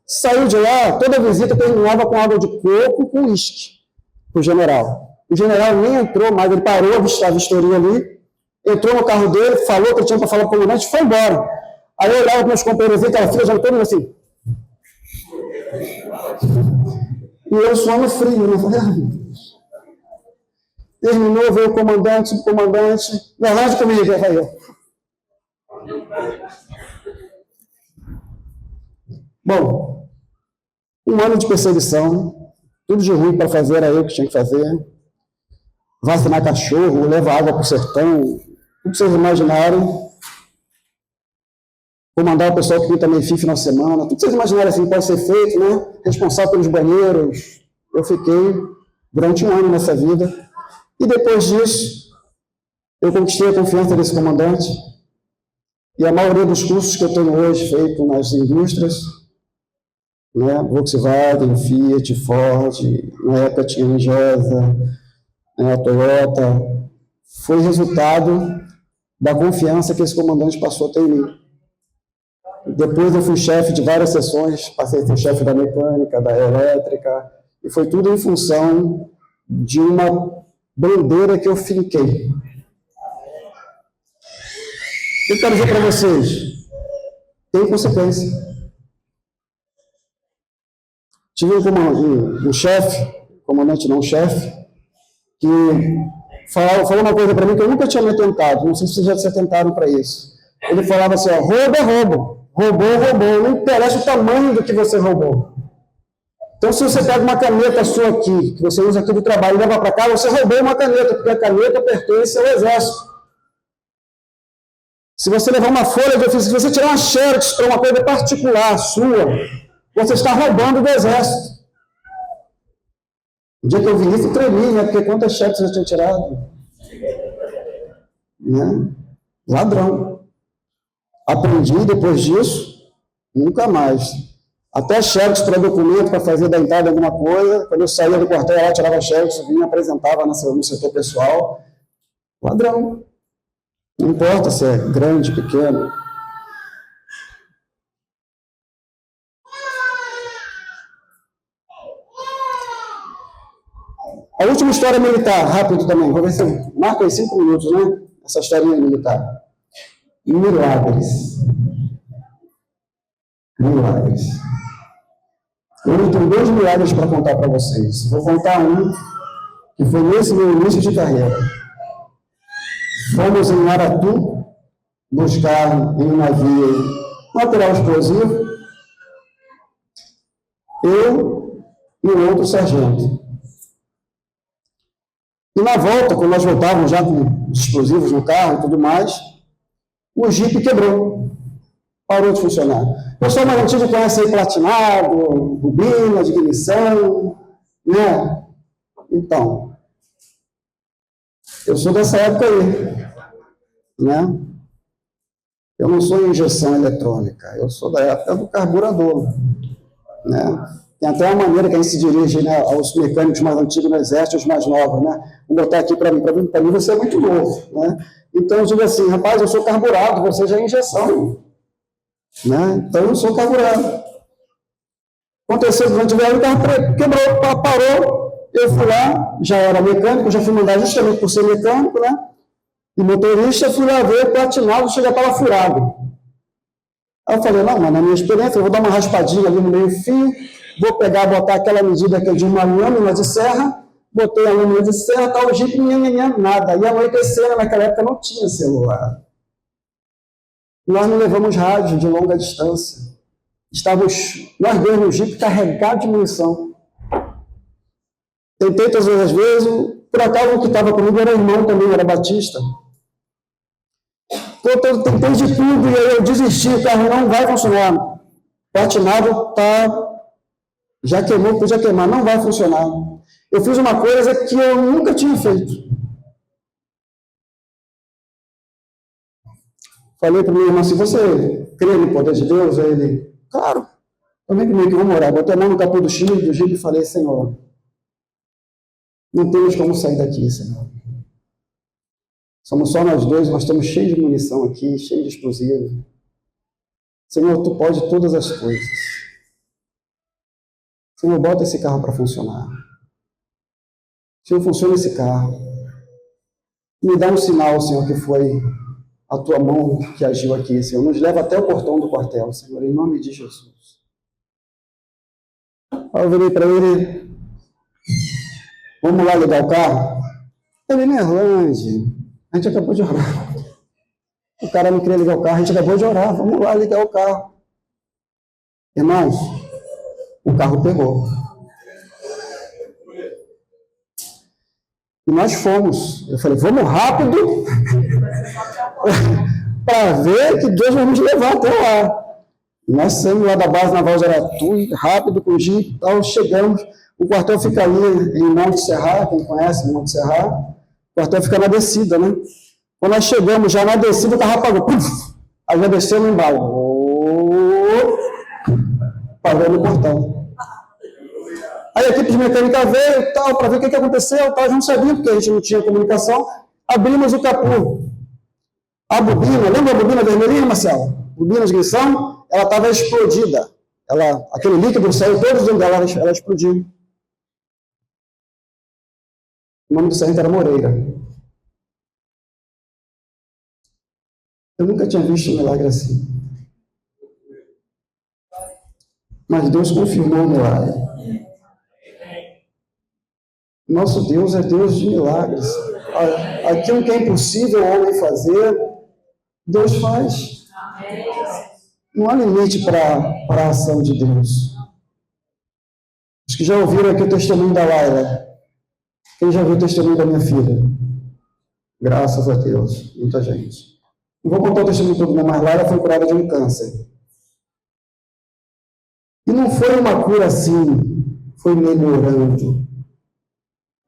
saiu de lá, toda a visita terminava com água de coco com uísque para o general. O general nem entrou mais, ele parou a vistoria ali, entrou no carro dele, falou que ele tinha para falar para o comandante e foi embora. Aí eu olhava para meus companheiros, aquela fila, já todo assim. E eu suando frio, né? Falei, terminou, veio o comandante, subcomandante, verdade comigo, Rafael. Bom, um ano de perseguição, tudo de ruim para fazer, era eu que tinha que fazer. Vacinar cachorro, levar água para o sertão, tudo que vocês imaginarem. Comandar o pessoal que pinta meio fio final de semana, tudo que vocês imaginarem assim pode ser feito, né? Responsável pelos banheiros. Eu fiquei durante um ano nessa vida. E depois disso, eu conquistei a confiança desse comandante. E a maioria dos cursos que eu tenho hoje feito nas indústrias, né, Volkswagen, Fiat, Ford, na época tinha a Ingesa, né, a Toyota, foi resultado da confiança que esse comandante passou a ter em mim. Depois eu fui chefe de várias seções, passei a ser chefe da mecânica, da elétrica, E foi tudo em função de uma bandeira que eu finquei. Eu quero dizer para vocês, tem consequência. Tive um chefe, comandante não chefe, que falou uma coisa para mim que eu nunca tinha me atentado, não sei se vocês já se atentaram para isso. Ele falava assim, ó, roubo é roubo, roubou, não interessa o tamanho do que você roubou. Então, se você pega uma caneta sua aqui, que você usa aqui do trabalho e leva para casa, você roubou uma caneta, porque a caneta pertence ao exército. Se você levar uma folha de ofício, se você tirar uma xerox para uma coisa particular sua, você está roubando do exército. O dia que eu vi isso, eu tremi, né? Porque quantas xerox eu tinha tirado? Né? Ladrão. Aprendi depois disso, nunca mais. Até xerox para documento, para fazer da entrada alguma coisa. Quando eu saía do quartel, lá tirava xerox, vinha, apresentava no setor pessoal. Ladrão. Não importa se é grande, pequeno. A última história militar, rápido também. Vou ver se marca aí 5 minutos, né? Essa historinha militar. Milagres. Milagres. Eu tenho 2 milagres para contar para vocês. Vou contar um que foi nesse meu início de carreira. Fomos em Aratu buscar em um navio material explosivo. Eu e um outro sargento. E na volta, quando nós voltávamos já com os explosivos no carro e tudo mais, o Jeep quebrou. Parou de funcionar. O pessoal mais antigo conhece aí platinado, bobina, de ignição, né? Então, eu sou dessa época aí, né? Eu não sou injeção eletrônica, eu sou da época do carburador, né? Tem até uma maneira que a gente se dirige, né, aos mecânicos mais antigos no exército, os mais novos, né? Vou botar aqui para mim você é muito novo, né? Então eu digo assim, rapaz, eu sou carburado, você já é injeção, né? Então eu sou carburado. Aconteceu durante o verão, o carro quebrou, parou, eu fui lá, já era mecânico, já fui mandar justamente por ser mecânico, né? E motorista, fui lá ver, platinado, chega para furado. Aí eu falei, não, mas na minha experiência, eu vou dar uma raspadinha ali no meio-fio, vou pegar, botar aquela medida aqui de uma lâmina de serra, botei a lâmina de serra, tal, o Jeep, nada. E anoitecendo, naquela época não tinha celular. Nós não levamos rádio de longa distância. Nós dois no Jeep carregados de munição. Tentei todas as vezes, por acaso o que estava comigo era irmão também, era batista. Tentei de tudo e aí eu desisti, o carro não vai funcionar. Platinado já queimou, podia queimar, não vai funcionar. Eu fiz uma coisa que eu nunca tinha feito. Falei para o meu irmão assim, você crê no poder de Deus? Aí ele, claro, também comigo que vamos orar. Botei a mão no capô do Jeep e falei, Senhor, não temos como sair daqui, Senhor. Somos só nós dois, nós estamos cheios de munição aqui, cheios de explosivos. Senhor, Tu pode todas as coisas. Senhor, bota esse carro para funcionar. Senhor, funciona esse carro. Me dá um sinal, Senhor, que foi a Tua mão que agiu aqui, Senhor. Nos leva até o portão do quartel, Senhor, em nome de Jesus. Aí eu virei para ele, vamos lá ligar o carro? Ele, Nerlande, a gente acabou de orar. O cara não queria ligar o carro, a gente acabou de orar, vamos lá ligar o carro. Irmãos, o carro pegou. E nós fomos. Eu falei, vamos rápido para ver que Deus vai nos levar até lá. E nós saímos lá da base naval de Aratu, rápido com o Jeep e tal, chegamos. O quartel fica ali em Monte Serra, quem conhece Monte Serra. O quartel fica na descida, né? Quando nós chegamos já na descida, o carro apagou. Aí já desceu no embalo. Parou no portão. Aí a equipe de mecânica veio e tal, para ver o que aconteceu. Tal. A gente não sabia, porque a gente não tinha comunicação. Abrimos o capô. A bobina, lembra a bobina vermelhinha, Marcelo? Bobina de ignição, ela estava explodida. Aquele líquido saiu todo dentro dela, ela explodiu. O nome do sargento era Moreira. Eu nunca tinha visto um milagre assim. Mas Deus confirmou o milagre. Nosso Deus é Deus de milagres. Aquilo que é impossível o homem fazer, Deus faz. Não há limite para a ação de Deus. Os que já ouviram aqui o testemunho da Laila. Quem já viu o testemunho da minha filha? Graças a Deus, muita gente. Não vou contar o testemunho todo, mas Laila foi curada de um câncer. E não foi uma cura assim, foi melhorando.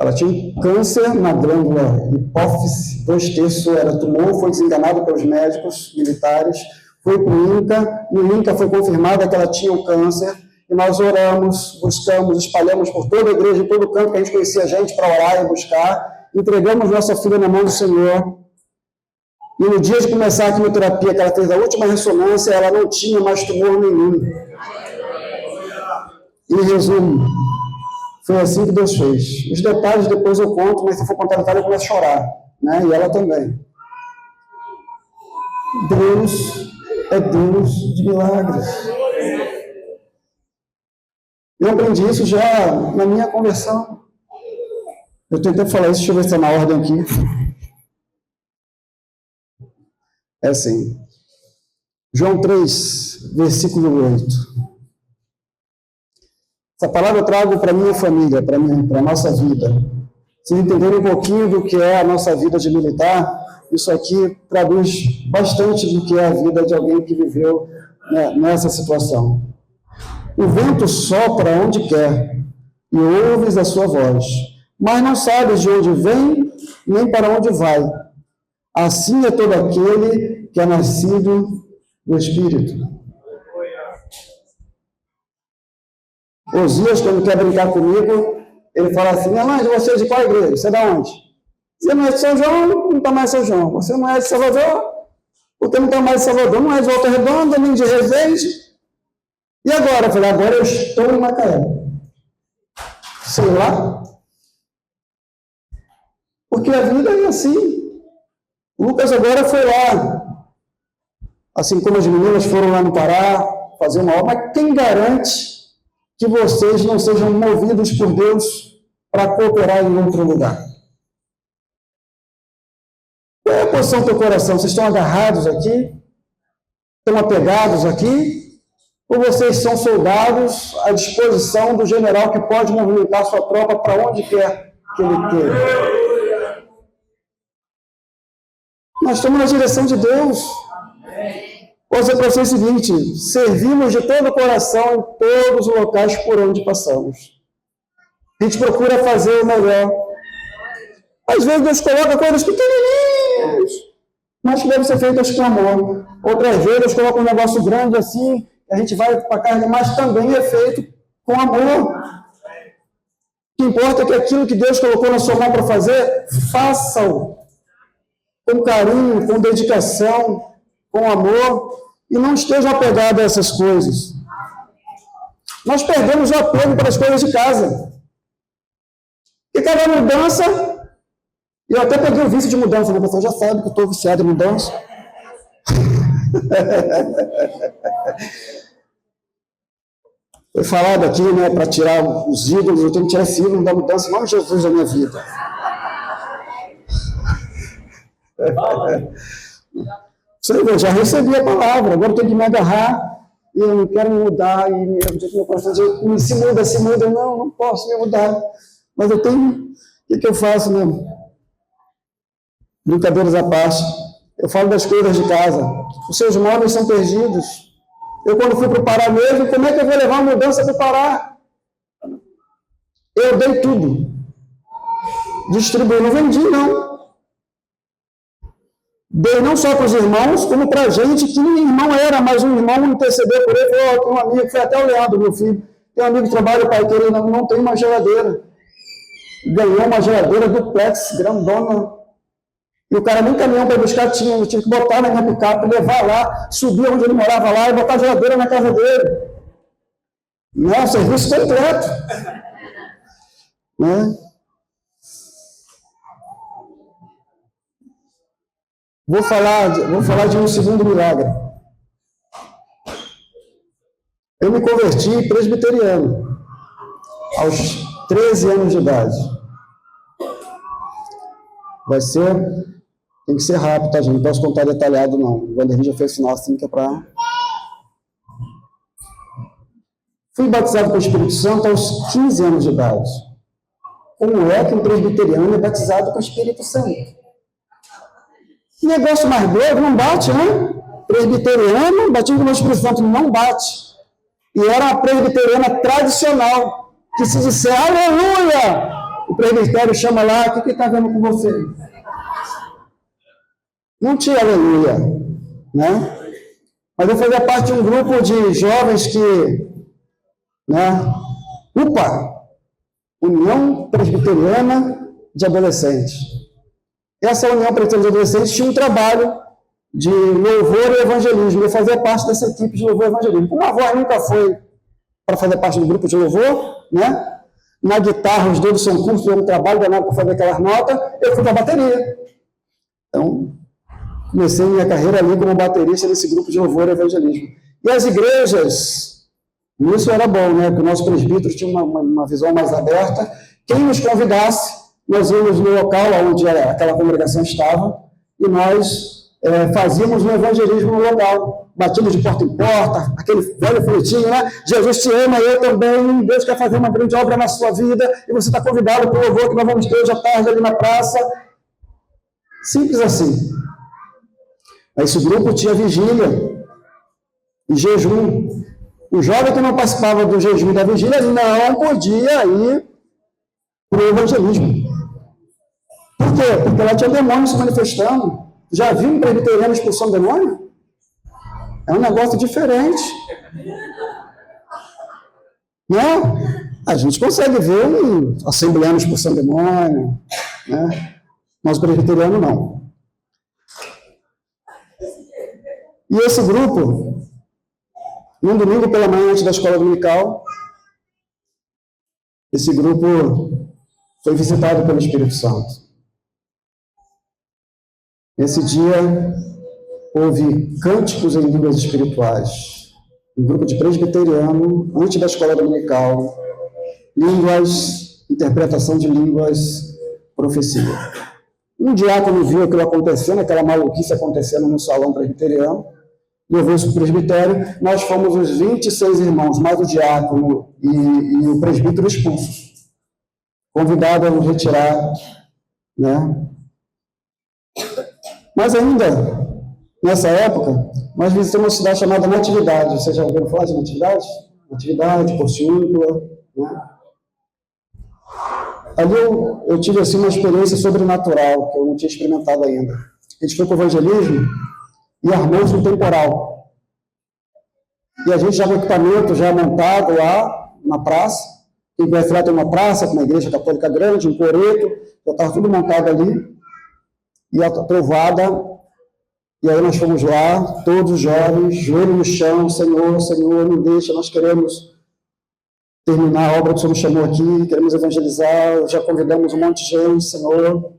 Ela tinha um câncer na glândula hipófise, 2/3 era tumor, foi desenganado pelos médicos militares, foi para o INCA, no INCA foi confirmada que ela tinha um câncer, e nós oramos, buscamos, espalhamos por toda a igreja, em todo o campo que a gente conhecia gente para orar e buscar, entregamos nossa filha na mão do Senhor, e no dia de começar a quimioterapia, que ela fez a última ressonância, ela não tinha mais tumor nenhum. Em resumo, foi assim que Deus fez. Os detalhes depois eu conto, mas se for contar detalhes eu começo a chorar, né? E ela também. Deus é Deus de milagres. Eu aprendi isso já na minha conversão. Eu tentei falar isso, deixa eu ver se está na ordem aqui. É assim. João 3, versículo 8. Essa palavra eu trago para a minha família, para a nossa vida. Vocês entenderem um pouquinho do que é a nossa vida de militar, isso aqui traduz bastante do que é a vida de alguém que viveu, né, nessa situação. O vento sopra onde quer, e ouves a sua voz, mas não sabes de onde vem, nem para onde vai. Assim é todo aquele que é nascido do Espírito. Osias, quando quer brincar comigo, ele fala assim: mas você é de qual igreja? Você é de onde? Você não é de São João, não está mais São João. Você não é de Salvador, porque não está mais de Salvador. Não é de Volta Redonda, nem de Resende. E agora? Eu falei: agora eu estou em Macaé. Sei lá. Porque a vida é assim. O Lucas agora foi lá. Assim como as meninas foram lá no Pará fazer uma obra. Mas quem garante que vocês não sejam movidos por Deus para cooperar em outro lugar? Qual é a posição do teu coração? Vocês estão agarrados aqui? Estão apegados aqui? Ou vocês são soldados à disposição do general que pode movimentar sua tropa para onde quer que ele queira? Nós estamos na direção de Deus. Vou dizer para vocês o seguinte: servimos de todo o coração em todos os locais por onde passamos. A gente procura fazer o melhor. Às vezes Deus coloca coisas pequenininhas, mas que devem ser feitas com amor. Outras vezes Deus coloca um negócio grande assim, a gente vai para a carne, mas também é feito com amor. O que importa é que aquilo que Deus colocou na sua mão para fazer, faça-o com carinho, com dedicação, com amor, e não esteja apegado a essas coisas. Nós perdemos o apego para as coisas de casa. E cada mudança, e eu até peguei o vício de mudança, a pessoa já sabe que eu estou viciado em mudança. Foi falado aqui, né, para tirar os ídolos, eu tenho que tirar esse ídolo da mudança, em nome de Jesus da minha vida. Eu já recebi a palavra, agora eu tenho que me agarrar, e eu não quero me mudar, e meu coração diz: se muda, eu não posso me mudar, mas eu tenho, o que eu faço, né? Brincadeiras à parte, eu falo das coisas de casa, os seus móveis são perdidos. Eu, quando fui para o Pará mesmo, como é que eu vou levar a mudança para o Pará? Eu dei tudo, distribuí, não vendi, não. Dei não só para os irmãos, como para a gente que nem irmão era, mas um irmão intercedeu por ele, falou: tem um amigo, foi até o Leandro, meu filho, tem um amigo que trabalha, pai, que ele não tem uma geladeira. Ganhou uma geladeira duplex, grandona, e o cara nem caminhão para buscar tinha, eu tive que botar na minha picape, levar lá, subir onde ele morava lá e botar a geladeira na casa dele. Não, serviço completo. Né? Vou falar de um segundo milagre. Eu me converti presbiteriano aos 13 anos de idade. Tem que ser rápido, tá, gente? Não posso contar detalhado, não. O Vanderlei já fez sinal assim que é para... Fui batizado com o Espírito Santo aos 15 anos de idade. Como é que um presbiteriano é batizado com o Espírito Santo? Que negócio mais doido, não bate, né? Presbiteriano, batismo com o Espírito Santo, não bate. E era uma presbiteriana tradicional, que se disser aleluia, o presbitério chama lá, o que está vendo com você? Não tinha aleluia, né? Mas eu fazia parte de um grupo de jovens que, né? União Presbiteriana de Adolescentes. Essa União Presbiteriana de Adolescentes tinha um trabalho de louvor e evangelismo. Eu fazia parte dessa equipe de louvor e evangelismo. Como a voz nunca foi para fazer parte do grupo de louvor, né? Na guitarra, os dedos são curtos, eu um trabalho danado para fazer aquelas notas, eu fui para a bateria. Então, comecei minha carreira ali como baterista nesse grupo de louvor e evangelismo. E as igrejas, isso era bom, né? Porque o nosso presbítero tinha uma visão mais aberta. Quem nos convidasse, nós íamos no local onde aquela congregação estava e nós fazíamos um evangelismo no local. Batíamos de porta em porta, aquele velho folhetinho, né? Jesus te ama, eu também. Deus quer fazer uma grande obra na sua vida e você está convidado para o louvor que nós vamos ter hoje à tarde ali na praça. Simples assim. Esse grupo tinha vigília e jejum. O jovem que não participava do jejum e da vigília não podia ir para o evangelismo. Por quê? Porque lá tinha demônio se manifestando. Já viu um presbiteriano expulsando demônio? É um negócio diferente. Não? A gente consegue ver um assembleano expulsando demônio, né? Mas o presbiteriano não. E esse grupo, num domingo pela manhã, antes da escola dominical, esse grupo foi visitado pelo Espírito Santo. Nesse dia, houve cânticos em línguas espirituais. Um grupo de presbiteriano, antes da escola dominical, interpretação de línguas, profecia. Um diácono viu aquilo acontecendo, aquela maluquice acontecendo no salão presbiteriano, levou isso para o presbitério. Nós fomos os 26 irmãos, mais o diácono e o presbítero expulsos, convidados a nos retirar, né? Mas ainda, nessa época, nós visitamos uma cidade chamada Natividade. Vocês já ouviram falar de Natividade? Natividade, Porciúncula, né? Ali eu tive assim, uma experiência sobrenatural, que eu não tinha experimentado ainda. A gente foi para o evangelismo e armou-se um temporal. E a gente já com o equipamento já montado lá na praça. Quem conhece lá tem uma praça, com uma igreja católica grande, um coreto, já estava tudo montado ali. E a trovada, e aí nós fomos lá, todos os jovens, joelho no chão, Senhor, Senhor, não deixa, nós queremos terminar a obra que o Senhor nos chamou aqui, queremos evangelizar, já convidamos um monte de gente, Senhor.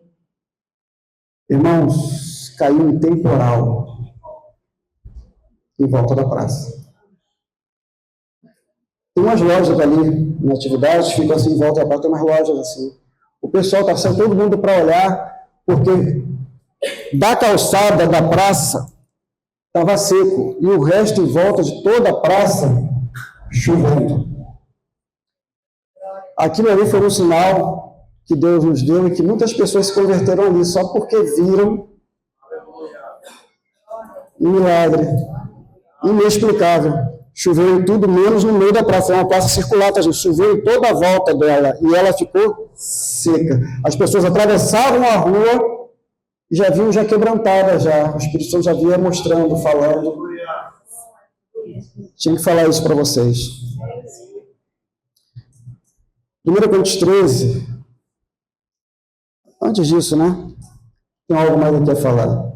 Irmãos, caiu um temporal em volta da praça. Tem umas lojas ali, na atividade, ficam assim em volta da praça, tem umas lojas assim. O pessoal está saindo todo mundo para olhar, porque da calçada da praça estava seco, e o resto em volta de toda a praça chovendo. Aquilo ali foi um sinal que Deus nos deu e que muitas pessoas se converteram ali só porque viram um milagre inexplicável. Choveu em tudo, menos no meio da praça. É uma praça circular, tá, gente? Choveu em toda a volta dela e ela ficou seca. As pessoas atravessavam a rua e já vinham já quebrantadas já. O Espírito Santo já vinha mostrando, falando. Tinha que falar isso para vocês. 1 Coríntios 13. Antes disso, né? Tem algo mais aqui a falar.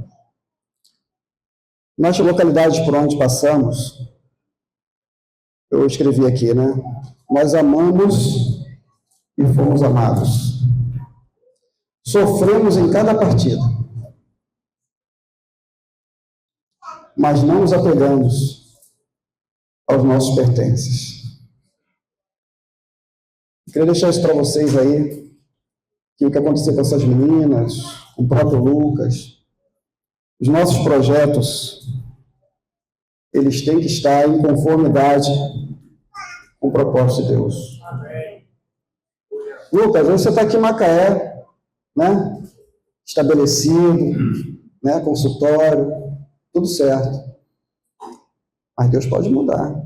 Nas localidades por onde passamos, eu escrevi aqui, né? Nós amamos e fomos amados. Sofremos em cada partida. mas não nos apegamos aos nossos pertences. Eu queria deixar isso para vocês aí, que o que aconteceu com essas meninas, com o próprio Lucas, os nossos projetos, eles têm que estar em conformidade com o propósito de Deus. Amém. Lucas, você está aqui em Macaé, né? Estabelecido, né? Consultório, tudo certo. Mas Deus pode mudar.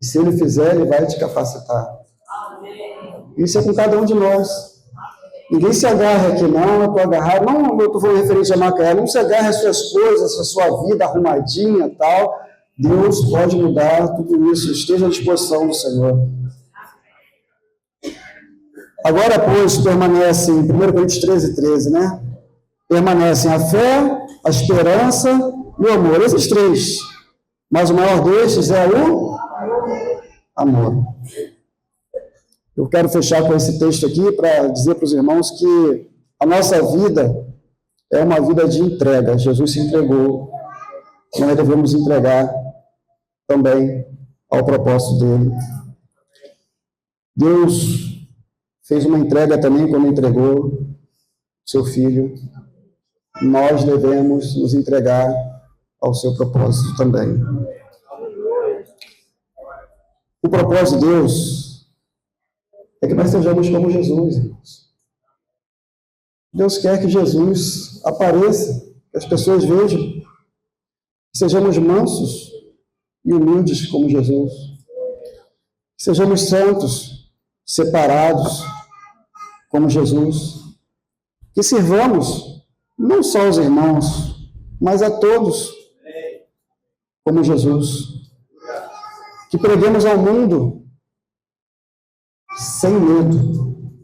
E se Ele fizer, Ele vai te capacitar. Amém. Isso é com cada um de nós. Ninguém se agarra aqui, não, eu estou agarrado. Não, eu estou falando referente a Macaé. Não se agarra às suas coisas, à sua vida arrumadinha e tal. Deus pode mudar tudo isso. Esteja à disposição do Senhor. Agora, pois, permanecem, 1 Coríntios 13, né? Permanecem a fé, a esperança e o amor. Esses três. Mas o maior destes é o amor. Eu quero fechar com esse texto aqui para dizer para os irmãos que a nossa vida é uma vida de entrega. Jesus se entregou. Nós devemos entregar também ao propósito dele. Deus fez uma entrega também quando entregou seu Filho. Nós devemos nos entregar ao seu propósito também. O propósito de Deus é que nós sejamos como Jesus, irmãos. Deus quer que Jesus apareça, que as pessoas vejam, que sejamos mansos e humildes como Jesus, que sejamos santos, separados como Jesus, que sirvamos não só aos irmãos, mas a todos como Jesus, que preguemos ao mundo sem medo,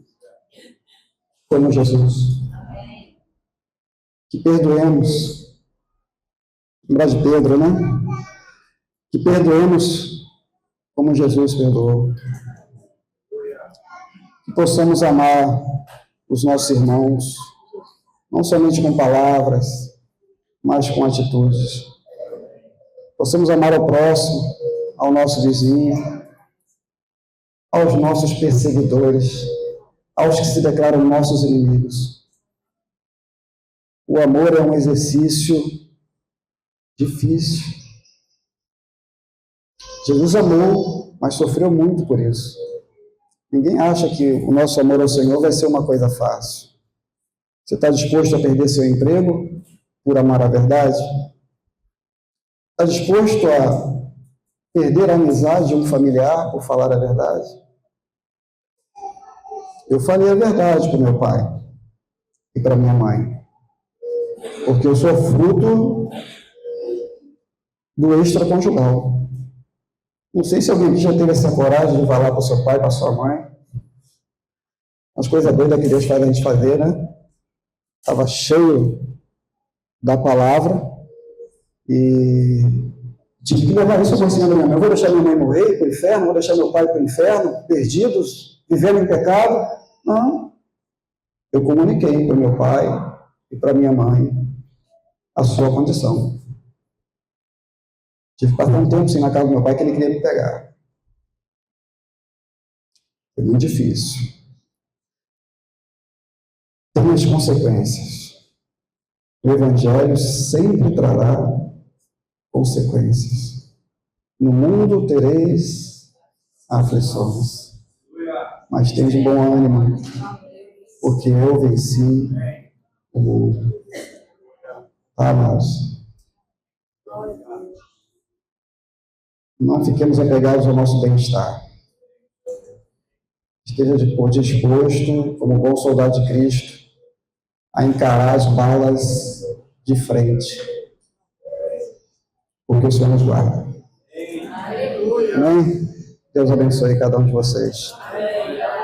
como Jesus. Que perdoemos, lembrar de Pedro, né? Que perdoemos como Jesus perdoou. Que possamos amar os nossos irmãos, não somente com palavras, mas com atitudes. Possamos amar ao próximo, ao nosso vizinho, aos nossos perseguidores, aos que se declaram nossos inimigos. O amor é um exercício difícil. Jesus amou, mas sofreu muito por isso. Ninguém acha que o nosso amor ao Senhor vai ser uma coisa fácil. Você está disposto a perder seu emprego por amar a verdade? Está disposto a perder a amizade de um familiar por falar a verdade? Eu falei a verdade para meu pai e para minha mãe, porque eu sou fruto do extraconjugal. Não sei se alguém já teve essa coragem de falar para o seu pai, para sua mãe. As coisas doidas que Deus faz a gente fazer, né? Estava cheio da palavra e tive que levar isso ao Senhor da minha mãe. Eu vou deixar minha mãe morrer para o inferno, vou deixar meu pai para o inferno, perdidos, vivendo em pecado. Não. Eu comuniquei para meu pai e para minha mãe a sua condição. Tive que passar um tempo sem na casa do meu pai que ele queria me pegar. Foi muito difícil. Tem as consequências. O Evangelho sempre trará consequências. No mundo tereis aflições, mas tendes um bom ânimo, porque eu venci o mundo. Tá, amados? Não fiquemos apegados ao nosso bem-estar. Esteja disposto, como bom soldado de Cristo, a encarar as balas de frente, porque o Senhor nos guarda. Amém? Deus abençoe cada um de vocês.